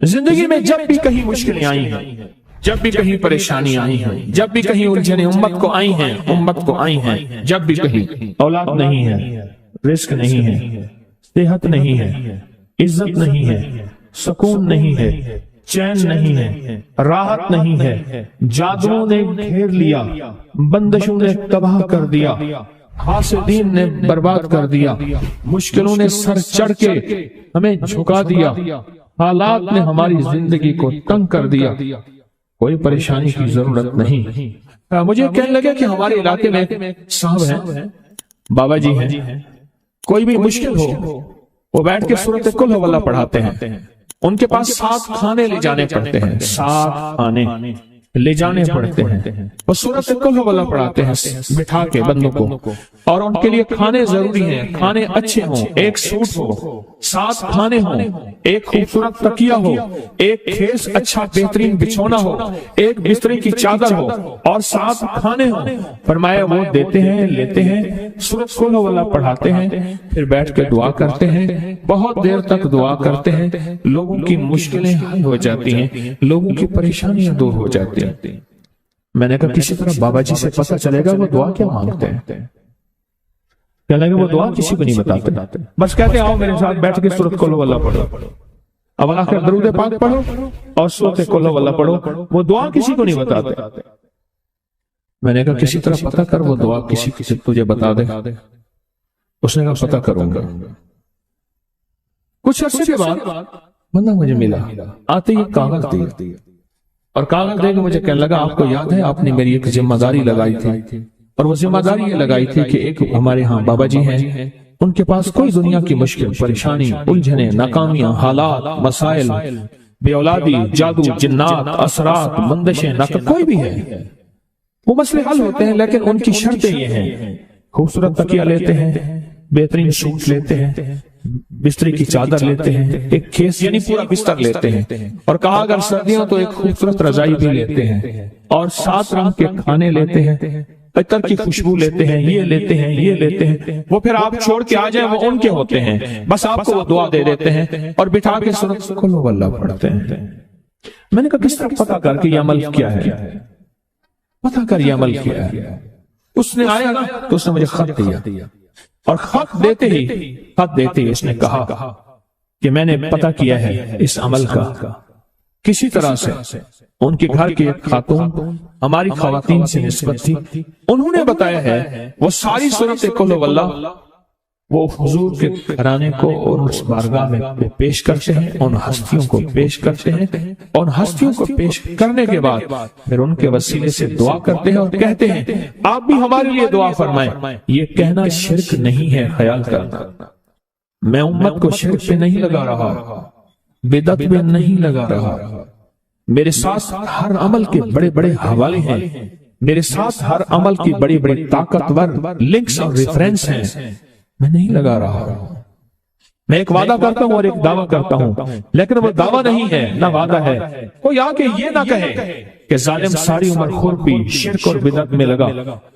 زندگی میں جب بھی کہیں مشکلیں آئی ہیں، جب بھی کہیں پریشانی آئی ہیں، جب بھی کہیں الجھنیں امت کو آئی ہیں، جب بھی کہیں اولاد نہیں ہے، رزق نہیں ہے، صحت نہیں ہے، عزت نہیں ہے، سکون نہیں ہے، چین نہیں ہے، راحت نہیں ہے، جادوؤں نے گھیر لیا، بندشوں نے تباہ کر دیا، حاسدین نے برباد کر دیا، مشکلوں نے سر چڑھ کے ہمیں جھکا دیا، حالات نے ہماری زندگی کو تنگ کر دیا، کوئی پریشانی کی ضرورت نہیں۔ مجھے کہنے لگے کہ ہمارے علاقے میں صاحب ہیں، بابا جی ہیں، کوئی بھی مشکل ہو وہ بیٹھ کے سورۃ قل ہو اللہ پڑھاتے ہیں، ان کے پاس 7 کھانے لے جانے پڑتے ہیں، 7 کھانے لے جانے پڑتے ہیں، وہ سورۃ قل ہو اللہ پڑھاتے ہیں بٹھا کے بندوں کو، اور ان کے لیے کھانے ضروری ہیں، کھانے اچھے ہوں، ایک سوٹ ہو، 7 کھانے ہوں، ایک خوبصورت تکیہ ہو، ایک خیز اچھا بہترین بچھونا ہو، ایک بستر کی چادر ہو، اور 7 کھانے ہوں۔ فرمایا وہ دیتے ہیں، لیتے ہیں، سورۃ قل ہو اللہ پڑھاتے ہیں، پھر بیٹھ کے دعا کرتے ہیں، بہت دیر تک دعا کرتے ہیں، لوگوں کی مشکلیں حل ہو جاتی ہیں، لوگوں کی پریشانیاں دور ہو جاتی ہیں۔ میں نے کہا کسی طرح بابا جی سے پتہ چلے گا وہ دعا کیا مانگتے ہیں، کہنے لگے وہ دعا کسی کو نہیں بتاتے، بس کہتے آؤ میرے ساتھ بیٹھ کے سورۃ قل ہو اللہ پڑھو، اب آخر درود پاک پڑھو اور سورۃ قل ہو اللہ پڑھو، وہ دعا کسی کو نہیں بتاتے۔ میں نے کہا کسی طرح پتہ کر وہ دعا کسی سے تجھے بتا دے، اس نے کہا پتہ کروں گا۔ کچھ عرصے کے بعد بندہ مجھے ملا، آتے ہی کاغذ دیا، اور کاغذ دے کے مجھے کہنے لگا آپ کو یاد ہے آپ نے میری ایک ذمہ داری لگائی تھی، اور وہ ذمہ داری یہ لگائی تھی کہ ایک ہمارے ہاں بابا جی ہیں، ان کے پاس کوئی دنیا کی مشکل، پریشانی، الجھنیں، ناکامیاں، حالات، مسائل، بے اولادی، جادو، جنات، اثرات، بندشیں، کوئی بھی ہے، وہ مسئلے حل ہوتے ہیں، لیکن ان کی شرطیں یہ ہیں، خوبصورت تکیہ لیتے ہیں، بہترین سوٹ لیتے ہیں، بستر کی چادر لیتے ہیں، ایک خیز یعنی پورا بستر لیتے ہیں، اور کہا اگر سردیاں تو ایک خوبصورت رضائی بھی لیتے ہیں، اور 7 رنگ کے کھانے لیتے ہیں، عطر کی خوشبو لیتے ہیں، یہ لیتے ہیں، یہ لیتے ہیں، وہ پھر آپ چھوڑ کے آ جائیں وہ ان کے ہوتے ہیں، بس آپ کو وہ دعا دے دیتے ہیں اور بٹھا کے سورۃ قل ہو اللہ پڑھتے ہیں۔ میں نے کہا کس طرح پتہ کر کے یہ عمل کیا ہے، پتہ کر یہ عمل کیا ہے۔ اس نے آیا تو اس نے مجھے خط دیا، اور خط دیتے ہی اس نے کہا کہ میں نے پتہ کیا ہے اس عمل کا، کسی طرح سے ان کے گھر کی ایک خاتون ہماری خواتین سے نسبت تھی، انہوں نے بتایا ہے وہ ساری سورۃ قل ہو اللہ وہ حضور کے گھرانے کو اور اس بارگاہ میں پیش کرتے ہیں، ان ہستیوں کو پیش کرتے ہیں، اور ہستیوں کو پیش کرنے کے بعد پھر ان کے وسیلے سے دعا کرتے ہیں اور کہتے ہیں آپ بھی ہمارے لیے دعا فرمائیں۔ یہ کہنا شرک نہیں ہے، خیال کرنا، میں امت کو شرک پہ نہیں لگا رہا، بدعت پہ نہیں لگا رہا، میرے ساتھ ہر عمل کے بڑے بڑے حوالے ہیں، میرے ساتھ ہر عمل کی بڑی بڑی طاقتور لنکس اور ریفرنس ہیں، میں نہیں لگا رہا، میں ایک وعدہ کرتا ہوں اور ایک دعویٰ کرتا ہوں، لیکن وہ دعویٰ نہیں ہے نہ وعدہ ہے۔ کوئی آ کے یہ نہ کہے کہ ظالم ساری عمر خورپی شرک اور بدعت میں لگا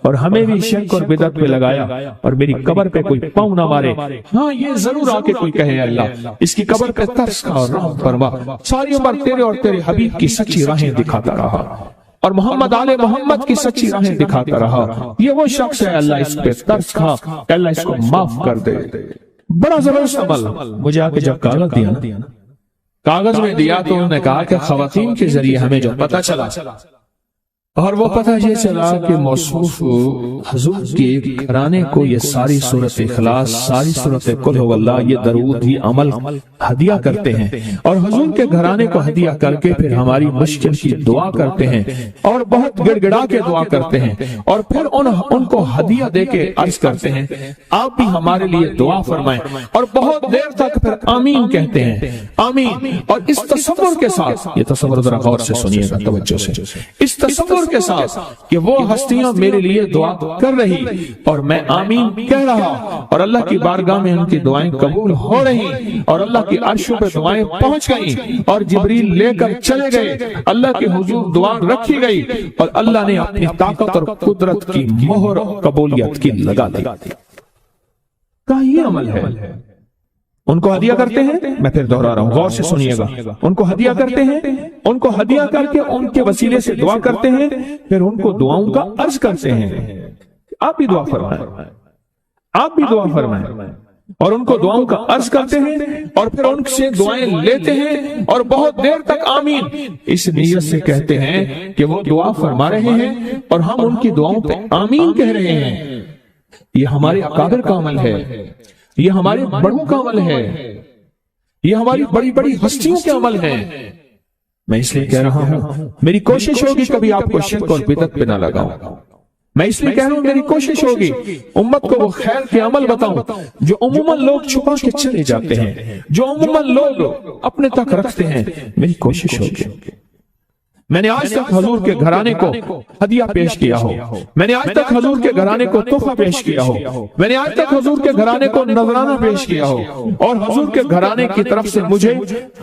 اور ہمیں بھی شرک اور بدعت میں لگایا اور میری قبر پہ کوئی پاؤں نہ مارے۔ ہاں یہ ضرور آ کے کوئی کہے اللہ اس کی قبر پہ ترس کھا اور رحم فرما، ساری عمر تیرے اور تیرے حبیب کی سچی راہیں دکھاتا رہا اور محمد آل محمد کی سچی راہیں دکھاتا رہا، یہ وہ شخص ہے اللہ اس پہ ترس کھا، اللہ اس کو معاف کر دے۔ بڑا زبردست عمل۔ مجھے آ کے جب کاغذ دیا نا، کاغذ میں دیا تو انہوں نے کہا کہ خواتین کے ذریعے ہمیں جو پتہ چلا، اور وہ پتہ یہ چلا کہ موصوف حضور کے گھرانے کو یہ ساری سورۃ اخلاص، ساری سورۃ قل ہو اللہ، یہ درود، یہ عمل ہدیہ کرتے ہیں، اور حضور کے گھرانے کو ہدیہ کر کے پھر ہماری مشکل کی دعا کرتے ہیں اور بہت گڑ گڑا کے دعا کرتے ہیں، اور پھر ان کو ہدیہ دے کے عرض کرتے ہیں آپ بھی ہمارے لیے دعا فرمائیں، اور بہت دیر تک پھر آمین کہتے ہیں، آمین۔ اور اس تصور کے ساتھ، یہ تصور ذرا غور سے سنیے گا توجہ سے، اس تصور کے ساتھ کہ وہ ہستیاں میرے لیے دعا کر رہی اور میں آمین کہہ رہا، اور اللہ کی بارگاہ میں ان کی دعائیں قبول ہو رہی، اور اللہ کی عرشوں پہ دعائیں پہنچ گئیں، اور جبریل لے کر چلے گئے، اللہ کے حضور دعا رکھی گئی، اور اللہ نے اپنی طاقت اور قدرت کی مہر قبولیت کی لگا دی۔ کہا یہ عمل ہے۔ ان کو ہدیہ کرتے ہیں، میں پھر دوہرا رہا ہوں، غور سے سنیے گا، ان کو ہدیہ کرتے ہیں، ان کو ہدیہ کر کے ان کے وسیلے سے دعا کرتے ہیں، پھر ان کو دعاؤں کا عرض کرتے ہیں، آپ بھی دعا فرمائیں، آپ بھی دعا فرمائیں، اور ان کو دعاؤں کا عرض کرتے ہیں، اور پھر ان سے دعائیں لیتے ہیں، اور بہت دیر تک آمین اس نیت سے کہتے ہیں کہ وہ دعا فرما رہے ہیں اور ہم ان کی دعاؤں پہ آمین کہہ رہے ہیں۔ یہ ہمارے اکابر کا عمل ہے، یہ ہمارے بڑوں کا عمل ہے، یہ ہماری بڑی بڑی ہستیوں کے عمل ہیں۔ میں اس لیے کہہ رہا ہوں، میری کوشش ہوگی کبھی آپ کو شرک اور بدعت پہ نہ لگاؤں، میں اس لیے کہہ رہا ہوں میری کوشش ہوگی امت کو وہ خیر کے عمل بتاؤں جو عموماً لوگ چھپا کے چلے جاتے ہیں، جو عموماً لوگ اپنے تک رکھتے ہیں، میری کوشش ہوگی۔ میں نے آج تک حضور کے گھرانے کو ہدیہ پیش کیا ہو، میں نے آج تک حضور کے گھرانے کو تحفہ پیش کیا ہو، میں نے آج تک حضور کے گھرانے کو نذرانہ پیش کیا ہو، اور حضور کے گھرانے کی طرف سے مجھے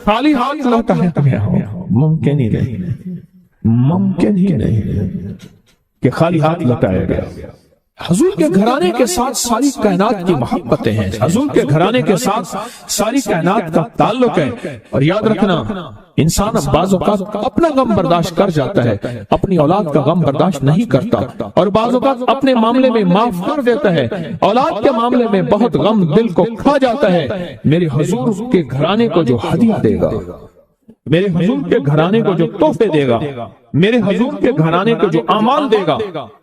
خالی ہاتھ لوٹایا گیا ہو۔ ممکن ہی نہیں، ممکن ہی نہیں کہ خالی ہاتھ لوٹایا گیا۔ حضور کے گھرانے کے ساتھ ساری کائنات کی محبتیں ہیں، حضور کے گھرانے کے ساتھ ساری کائنات کا تعلق ہے، اور یاد رکھنا انسان بعض اوقات اپنا غم برداشت کر جاتا ہے، اپنی اولاد کا غم برداشت نہیں کرتا، اور بعض اوقات اپنے معاملے میں معاف کر دیتا ہے، اولاد کے معاملے میں بہت غم دل کو کھا جاتا ہے۔ میرے حضور کے گھرانے کو جو ہدیہ دے گا، میرے حضور کے گھرانے کو جو تحفے دے گا، میرے حضور کے گھرانے کو جو اعمال دے گا،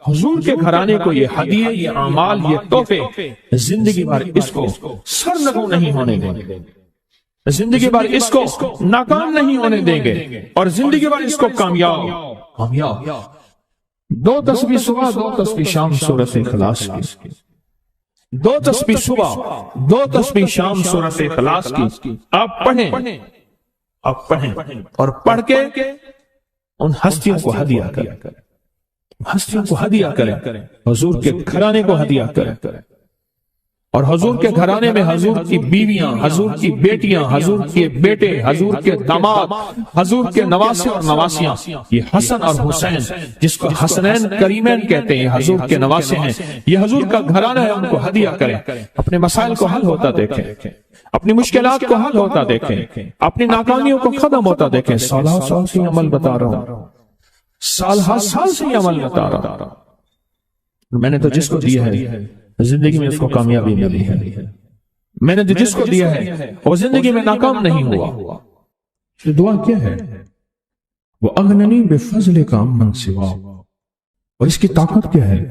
حضور کے گھرانے کو یہ ہدیے، یہ اعمال، یہ تحفے زندگی بھر اس کو سرنگوں نہیں ہونے دیں گے، زندگی بھر اس کو ناکام نہیں ہونے دیں گے، اور زندگی بھر اس کو کامیاب۔ 2 تسبیح صبح، 2 تسبیح شام سورۃ اخلاص کی، 2 تسبیح صبح، 2 تسبیح شام سورۃ اخلاص کی آپ پڑھیں، آپ پڑھیں، اور پڑھ کے ان ہستیوں کو ہدیہ کریں، ہستیوں کو ہدیہ کریں، حضور کے گھرانے کو ہدیہ کریں، اور حضور کے گھرانے میں حضور کی بیویاں، حضور کی بیٹیاں، حضور کے بیٹے، حضور کے داماد، حضور کے نواسے اور نواسیاں، یہ حسن اور حسین جس کو حسنین کریمین کہتے ہیں، حضور کے نواسے ہیں، یہ حضور کا گھرانہ ہے، ان کو ہدیہ کریں، اپنے مسائل کو حل ہوتا دیکھیں، اپنی مشکلات کو حل ہوتا دیکھیں، اپنی ناکامیوں کو ختم ہوتا دیکھیں۔ سال سے عمل بتا رہا ہوں، سال سے عمل بتا رہا ہوں۔ میں نے تو جس کو دیا ہے زندگی میں اس کو کامیابی ملی ہے، میں نے جس کو دیا ہے وہ زندگی میں ناکام نہیں ہوا۔ دعا کیا ہے؟ وہ اغننی بفضل کا من سوا، اور اس کی طاقت کیا ہے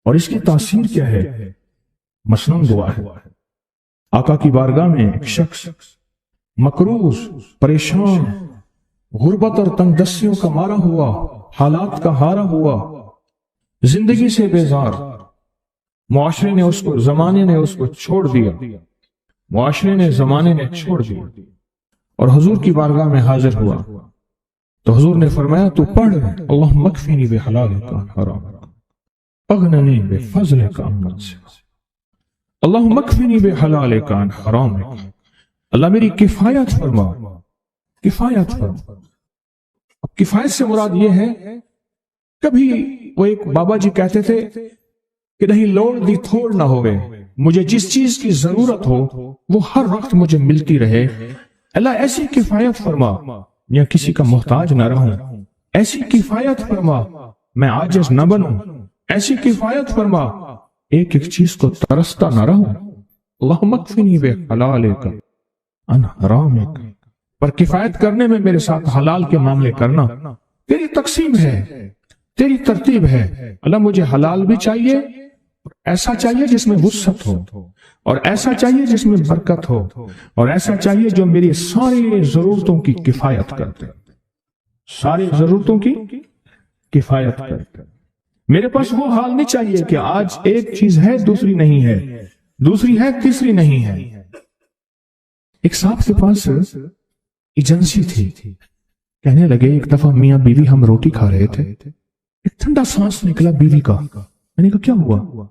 اور اس کی تاثیر کیا ہے؟ مثلاً دعا ہے، آقا کی بارگاہ میں ایک شخص مقروض، پریشان، غربت اور تنگ دستیوں کا مارا ہوا، حالات کا ہارا ہوا، زندگی سے بیزار، معاشرے نے اس کو، زمانے نے اس کو چھوڑ دیا، معاشرے نے، زمانے نے چھوڑ دیا، اور حضور کی بارگاہ میں حاضر ہوا، تو حضور نے فرمایا تو پڑھ، اللہم اکفنی بحلالک عن حرام، اغننی بفضلک عمن سوا، اللہم اکفنی بحلالک عن حرامک، اللہ میری کفایت فرما، کفایت فرما۔ اب کفایت سے مراد یہ ہے، کبھی وہ ایک بابا جی کہتے تھے کہ نہیں لوڑ دی تھوڑ نہ ہوئے، مجھے جس چیز کی ضرورت ہو وہ ہر وقت مجھے ملتی رہے، اللہ ایسی کفایت فرما، یا کسی کا محتاج نہ رہوں، ایسی کفایت فرما، میں عاجز نہ بنوں، ایسی کفایت فرما، ایک ایک چیز کو ترستا نہ رہوں، اللہم اکفنی بحلالک عن حرامک، پر کفایت کرنے میں میرے ساتھ حلال کے معاملے کرنا تیری تقسیم ہے، تیری ترتیب ہے، اللہ مجھے حلال بھی چاہیے، ایسا چاہیے جس میں وسعت ہو، اور ایسا چاہیے جس میں برکت ہو، اور ایسا چاہیے جو میری ساری ضرورتوں کی کفایت کرتے، ساری ضرورتوں کی کفایت کرتے۔ میرے پاس وہ حال نہیں چاہیے کہ آج ایک چیز ہے دوسری نہیں ہے، دوسری ہے تیسری نہیں ہے۔ ایک صاحب کے پاس ایجنسی تھی، کہنے لگے ایک دفعہ میاں بیوی ہم روٹی کھا رہے تھے، ایک ٹھنڈا سانس نکلا بیوی کا، میں نے کہا کیا ہوا؟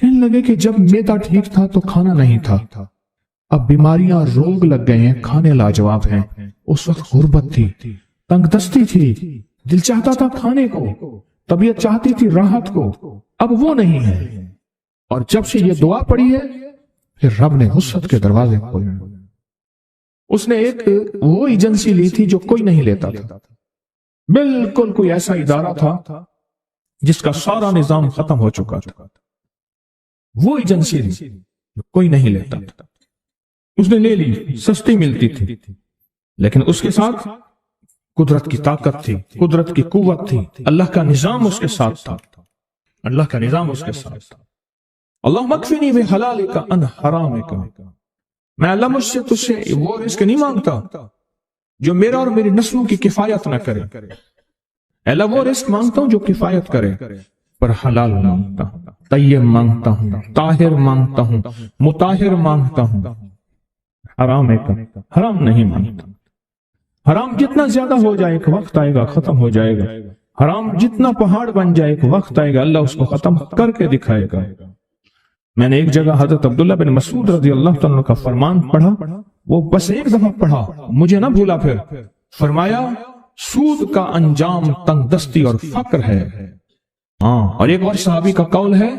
کہنے لگے کہ جب میدا ٹھیک تھا تو کھانا نہیں تھا، اب بیماریاں روگ لگ گئے ہیں، کھانے لاجواب ہیں، اس وقت غربت تھی، تنگ دستی تھی، دل چاہتا تھا کھانے کو، طبیعت چاہتی تھی راحت کو، اب وہ نہیں ہے، اور جب سے یہ دعا پڑی ہے پھر رب نے وسعت کے دروازے کھولے. اس نے ایک وہ ایجنسی لی تھی جو کوئی نہیں لیتا تھا. بالکل کوئی ایسا ادارہ تھا جس کا سارا نظام ختم ہو چکا تھا. وہ ایجنسی لی جو کوئی نہیں لیتا تھا. اس نے لے لی, سستی ملتی تھی, لیکن اس کے ساتھ قدرت کی طاقت تھی, قدرت کی قوت تھی, اللہ کا نظام اس کے ساتھ تھا, اللہ کا نظام اس کے ساتھ تھا. اللہم اکفنی بحلالک عن حرامک. میں اللہ مجھ سے تجھ سے وہ رزق نہیں مانگتا جو میرا اور میری نسلوں کی کفایت نہ کرے. اللہ وہ رزق مانگتا ہوں جو کفایت کرے, پر حلال مانگتا ہوں, طیب مانگتا ہوں, طاہر مانگتا ہوں, مطہر مانگتا ہوں. حرام نہیں مانگتا. حرام جتنا زیادہ ہو جائے ایک وقت آئے گا ختم ہو جائے گا. حرام جتنا پہاڑ بن جائے ایک وقت آئے گا اللہ اس کو ختم کر کے دکھائے گا. میں نے ایک جگہ حضرت عبداللہ بن مسعود رضی اللہ تعالیٰ کا فرمان پڑھا, وہ بس ایک دفعہ پڑھا, مجھے نہ بھولا. پھر فرمایا سود کا انجام تنگ دستی اور فقر ہے. اور ایک اور صحابی کا قول ہے,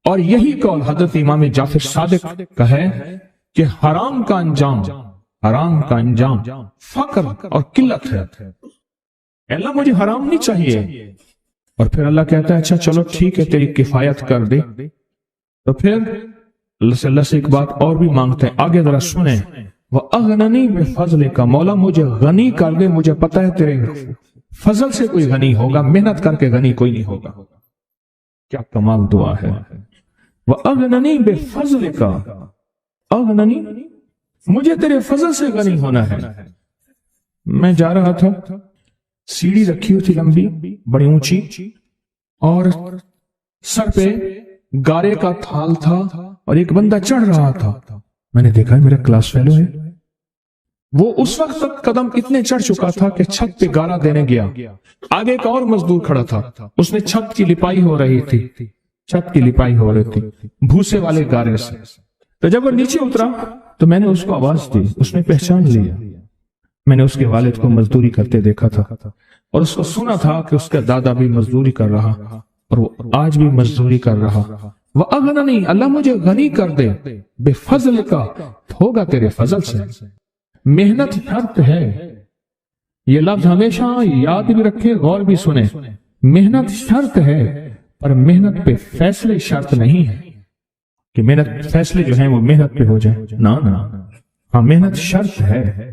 اور یہی قول حضرت امام جعفر صادق کا ہے کہ حرام کا انجام فقر اور قلت ہے. اللہ مجھے حرام نہیں چاہیے. اور پھر اللہ کہتا ہے اچھا چلو ٹھیک ہے تیری کفایت کر دے. تو پھر اللہ سے ایک بات اور بھی مانگتے ہیں, آگے ذرا سنیں. وَأَغْنَنِي بِفَضْلِكَ, مولا مجھے غنی کر دے, مجھے پتہ ہے تیرے فضل سے کوئی غنی ہوگا, محنت کر کے غنی کوئی نہیں ہوگا. کیا کمال دعا ہے. وَأَغْنَنِي بِفَضْلِكَ, اغننی, مجھے تیرے فضل سے غنی ہونا ہے. میں جا رہا تھا, سیڑھی رکھی ہوئی تھی لمبی بڑی اونچی, اور سر پہ گارے کا تھال تھا اور ایک بندہ چڑھ رہا تھا. میں نے دیکھا میرا کلاس فیلو ہے. وہ اس وقت تک قدم اتنے چڑھ چکا تھا کہ چھت پہ گارا دینے گیا. آگے ایک اور مزدور کھڑا تھا, اس نے چھت کی لپائی ہو رہی تھی, چھت کی لپائی ہو رہی تھی بھوسے والے گارے سے. تو جب وہ نیچے اترا تو میں نے اس کو آواز دی, اس نے پہچان لیا. میں نے اس کے والد کو مزدوری کرتے دیکھا تھا اور اس کو سنا تھا کہ اس کا دادا بھی مزدوری کر رہا اور وہ آج بھی مزدوری کر رہا. وَأَغْنَنِي, اللہ مجھے غنی کر دے, بِفَضْلِكَ, ہوگا تیرے فضل سے. محنت شرط ہے, یہ لفظ ہمیشہ یاد بھی رکھے, غور بھی سنیں. محنت شرط ہے پر محنت پہ فیصلے شرط نہیں ہے کہ محنت فیصلے جو ہیں وہ محنت پہ ہو جائیں. نا ہاں, محنت شرط ہے,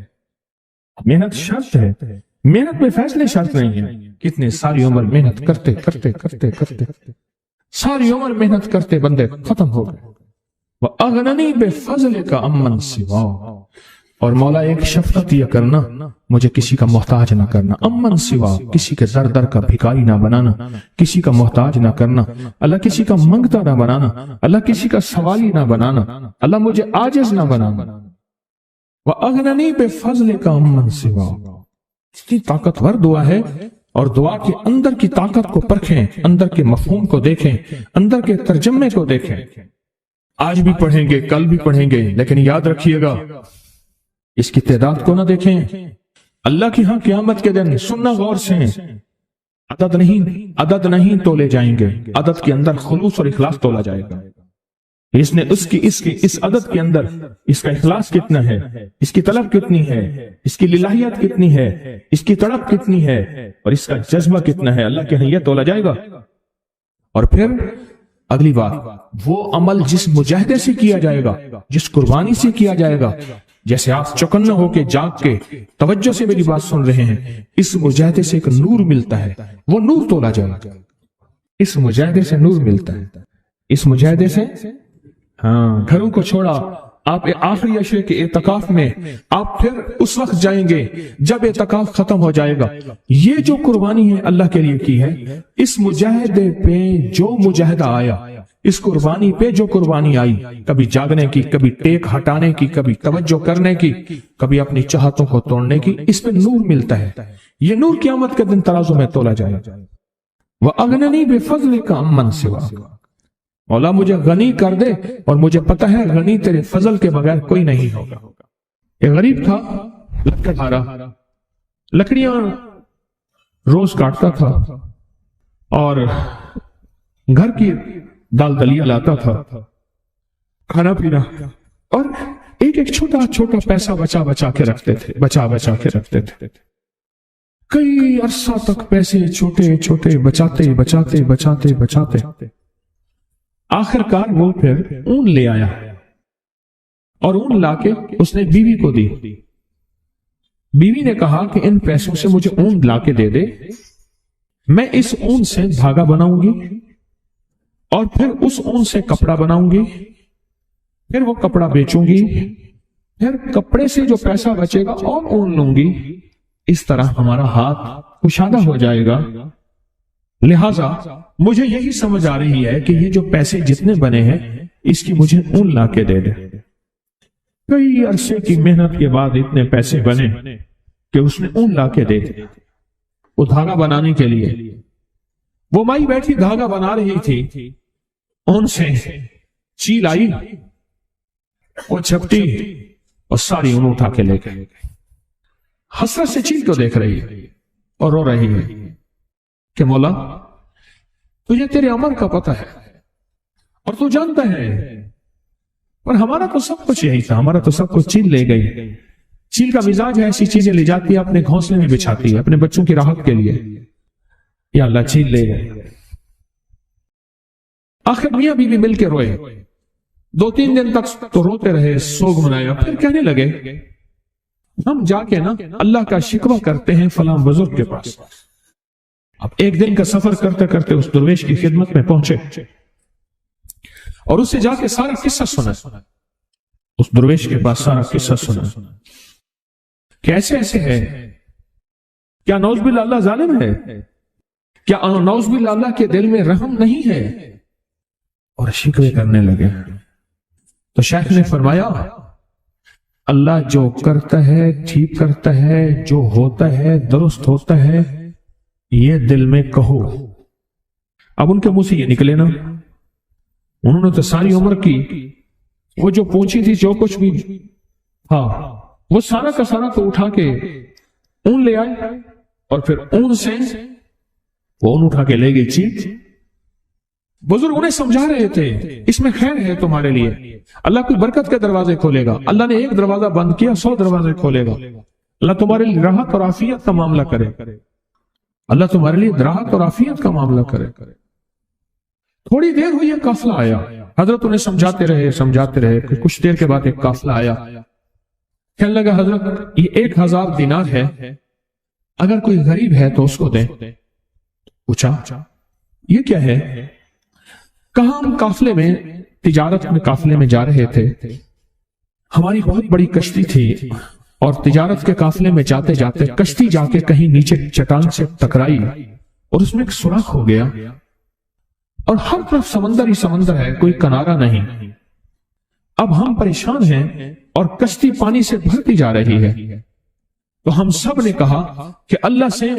محنت شرط ہے, محنت پہ فیصلے شرط نہیں ہے. کتنے ساری عمر محنت کرتے کرتے کرتے کرتے ساری عمر محنت کرتے بندے ختم ہو گئے. وَأَغْنَنِي بِفَضْلِكَ عَمَّنْ سِوَاكَ, اور مولا ایک شفقت یہ کرنا, مجھے کسی کا محتاج نہ کرنا. امن سوا, کسی کے در در کا بھکاری نہ بنانا, کسی کا محتاج نہ کرنا. اللہ کسی کا منگتا نہ بنانا, اللہ کسی کا سوالی نہ بنانا, اللہ مجھے عاجز نہ بنانا. وَأَغْنَنِي بِفَضْلِكَ عَمَّنْ سِوَاكَ, اتنی طاقتور دعا ہے. اور دعا کے اندر کی طاقت کو پرکھیں, اندر کے مفہوم کو دیکھیں, اندر کے ترجمے کو دیکھیں. آج بھی پڑھیں گے, کل بھی پڑھیں گے, لیکن یاد رکھیے گا اس کی تعداد کو نہ دیکھیں. اللہ کی ہاں قیامت کے دن سننا غور سے, عدد نہیں تولے جائیں گے, عدد کے اندر خلوص اور اخلاص تولا جائے گا. اس نے اس عدد کے اندر اس کا اخلاص کتنا ہے, اس کی طلب کتنی ہے, اس کی للہیت کتنی ہے, اس کی تڑپ کتنی ہے, اور اس کا جذبہ کتنا ہے, اللہ کے ہاں یہ تولا جائے گا. اور پھر اگلی بات, وہ عمل جس مجاہدے سے کیا جائے گا, جس قربانی سے کیا جائے گا, جیسے آپ چوکنا ہو کے جاگ کے توجہ سے میری بات سن رہے ہیں, اس مجاہدے سے ایک نور ملتا ہے, وہ نور تولا جائے گا. اس مجاہدے سے نور ملتا ہے, اس مجاہدے سے. ہاں, گھروں کو چھوڑا, آپ آخری عشرے کے اعتکاف میں آپ پھر اس وقت جائیں گے جب اعتکاف ختم ہو جائے گا. یہ جو قربانی ہے اللہ کے لیے کی ہے, اس مجاہدے پہ جو مجاہدہ آیا, اس قربانی پہ جو قربانی آئی, کبھی جاگنے کی, کبھی ٹیک ہٹانے کی, کبھی توجہ کرنے کی, کبھی اپنی چاہتوں کو توڑنے کی, اس پہ نور ملتا ہے. یہ نور قیامت کے دن ترازو میں تولا جائے. وَأَغْنَنِي بِفَضْلِكَ عَمَّنْ سِوَاكَ, مولا مجھے غنی کر دے, اور مجھے پتہ ہے غنی تیرے فضل کے بغیر کوئی نہیں ہوگا. ایک غریب تھا, لکڑہارا, لکڑیاں روز کاٹتا تھا اور گھر کی دال دلیا لاتا تھا. کھانا پینا، اور ایک ایک چھوٹا چھوٹا پیسہ بچا بچا کے رکھتے تھے. کئی عرصہ تک پیسے چھوٹے چھوٹے بچاتے آخر کار وہ پھر اون لے آیا، اور اون لا کے اس نے بیوی کو دی. بیوی نے کہا کہ ان پیسوں سے مجھے اون لا کے دے دے، میں اس اون سے دھاگا بناؤں گی، اور پھر اس اون سے کپڑا بناؤں گی، پھر وہ کپڑا بیچوں گی، پھر کپڑے سے جو پیسہ بچے گا اور اون لوں گی. اس طرح ہمارا ہاتھ کشادہ ہو جائے گا. لہذا مجھے یہی سمجھ آ رہی ہے کہ یہ جو پیسے جتنے بنے ہیں اس کی مجھے اون لا کے دے دے. کئی عرصے کی محنت کے بعد اتنے پیسے بنے کہ اس نے اون لا کے دے دی وہ دھاگا بنانے کے لیے. وہ مائی بیٹھی دھاگا بنا رہی تھی، اون سے چیل آئی، وہ جھپٹی اور ساری اون اٹھا کے لے گئی. حسرت سے چیل کو دیکھ رہی ہے اور رو رہی ہے کہ مولا تجھے تیرے عمر کا پتہ ہے اور تو جانتا ہے، اور ہمارا تو سب کچھ یہی تھا، ہمارا تو سب کچھ چیل لے گئی. چیل کا مزاج ہے، ایسی چیزیں لے جاتی ہے، اپنے گھونسلے میں بچھاتی ہے اپنے بچوں کی راحت کے لیے. یا اللہ چیل لے گئے. آخر میاں بیوی مل کے روئے. 2-3 دن تک تو روتے رہے، سوگ منایا. پھر کہنے لگے ہم جا کے نا اللہ کا شکوہ کرتے ہیں فلاں بزرگ کے پاس. اب ایک دن کا سفر کرتے کرتے اس درویش کی خدمت میں پہنچے اور اس سے جا کے سارا قصہ سنا. اس درویش کے پاس سارا قصہ سنا. کیسے ایسے ہے؟ کیا نعوذ باللہ اللہ ظالم ہے؟ کیا نعوذ باللہ اللہ کے دل میں رحم نہیں ہے؟ اور شکوے کرنے لگے. تو شیخ نے فرمایا اللہ جو کرتا ہے ٹھیک کرتا ہے، جو ہوتا ہے درست ہوتا ہے، یہ دل میں کہو. اب ان کے منہ سے یہ نکلے نا، انہوں نے تو ساری عمر کی وہ جو پوچھی تھی، جو کچھ بھی ہاں وہ سارا کا سارا تو اٹھا کے اون لے آئے، اور پھر اون سے وہ اون اٹھا کے لے گئی چیز. بزرگ انہیں سمجھا رہے تھے اس میں خیر ہے تمہارے لیے، اللہ کوئی برکت کے دروازے کھولے گا. اللہ نے ایک دروازہ بند کیا 100 دروازے کھولے گا. اللہ تمہارے لیے راحت اور عافیت کا معاملہ کرے. اللہ تمہارے لیے راحت اور عافیت کا معاملہ کرے. تھوڑی دیر ہوئی ایک قافلہ آیا. حضرت انہیں سمجھاتے رہے. کچھ دیر کے بعد ایک قافلہ آیا. کہنے لگا حضرت یہ 1000 دینار ہے، اگر کوئی غریب ہے تو اس کو دیں. پوچھا یہ کیا ہے؟ کہاں ہم قافلے میں تجارت میں قافلے میں جا رہے تھے، ہماری بہت بڑی کشتی تھی، اور تجارت کے قافلے میں جاتے جاتے کشتی جا کے کہیں نیچے چٹان سے ٹکرائی اور اس میں ایک سوراخ ہو گیا، اور ہر طرف سمندر ہی سمندر ہے، کوئی کنارہ نہیں. اب ہم پریشان ہیں اور کشتی پانی سے بھرتی جا رہی ہے. تو ہم سب نے کہا کہ اللہ سے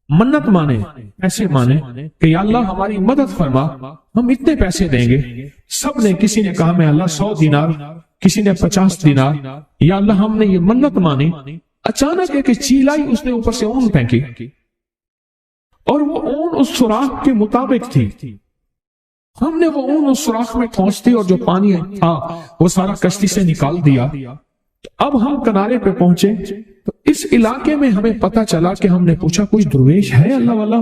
منت مانے، پیسے مانے کہ یا اللہ ہماری مدد فرما، ہم اتنے پیسے دیں گے. سب نے، کسی نے کہا میں اللہ 100 دینار، کسی نے 50 دینار. یا اللہ ہم نے یہ منت مانی. اچانک ایک چیل آئی، اس نے اوپر سے اون پھینکی، اور وہ اون اس سوراخ کے مطابق تھی. ہم نے وہ اون اس سوراخ میں ٹھونس دی، اور جو پانی تھا وہ سارا کشتی سے نکال دیا. اب ہم کنارے پہ پہنچے تو اس علاقے میں ہمیں پتا چلا کہ ہم نے پوچھا کوئی درویش ہے اللہ والا؟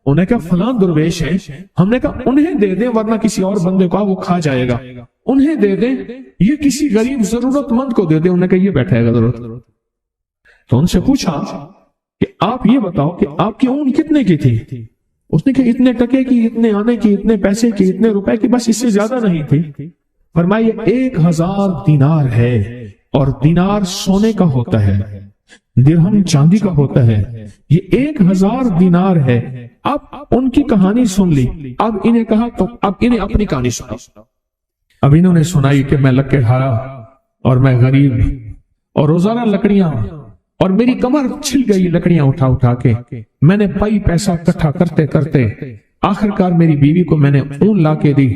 انہیں کہا فلاں درویش ہے. ہم نے کہا انہیں دے دیں ورنہ کسی اور بندے کو وہ کھا جائے گا. انہیں دے دیں، یہ کسی غریب ضرورت مند کو دے دیں. انہیں کہا یہ بیٹھے گا ضرورت. تو ان سے پوچھا کہ آپ یہ بتاؤ کہ آپ کی اون کتنے کی تھی؟ اس نے کہا اتنے ٹکے کی، اتنے آنے کی، اتنے پیسے کی، اتنے روپے کی، بس اس سے زیادہ نہیں تھی. فرمایا 1000 دینار ہے، اور دینار سونے کا ہوتا ہے، درہم چاندی کا ہوتا ہے. یہ 1000 دینار ہے. اب ان کی کہانی سن لی. اب انہیں کہا تو اب انہیں اپنی کہانی سنا. اب انہوں نے سنائی کہ میں لکڑ ہارا اور میں غریب اور روزانہ لکڑیاں، اور میری کمر چھل گئی لکڑیاں اٹھا اٹھا کے. میں نے پائی پیسہ اکٹھا کرتے کرتے آخرکار میری بیوی کو میں نے اون لا کے دی،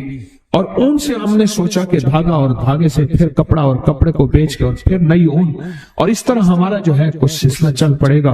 اور اون سے ہم نے سوچا کہ دھاگا، اور دھاگے سے پھر کپڑا، اور کپڑے کو بیچ کے اور پھر نئی اون، اور اس طرح ہمارا جو ہے کچھ سلسلہ چل پڑے گا.